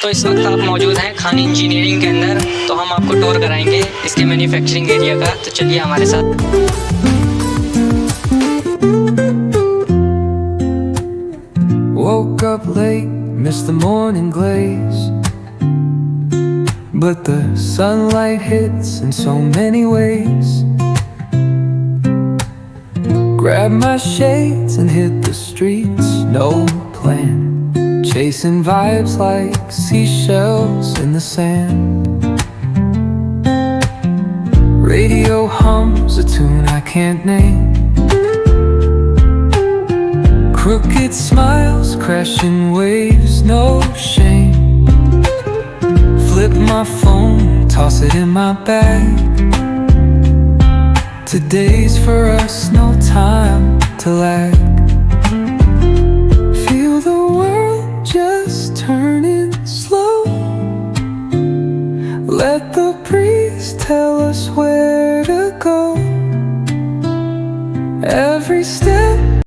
तो इस वक्त आप मौजूद हैं खान इंजीनियरिंग के अंदर, तो हम आपको टूर कराएंगे इसके मैन्युफैक्चरिंग एरिया का। तो चलिए हमारे साथ। Woke up late, missed the morning glaze, but the sunlight hits in so many ways. Grabbed my shades and hit the streets, no plan, chasing vibes like seashells in the sand. Radio hums a tune I can't name. Crooked smiles, crashing waves, no shame. Flip my phone, toss it in my bag. Today's for us, no time to lag. Feel the world just turning slow. Let the breeze tell us where to go. Every step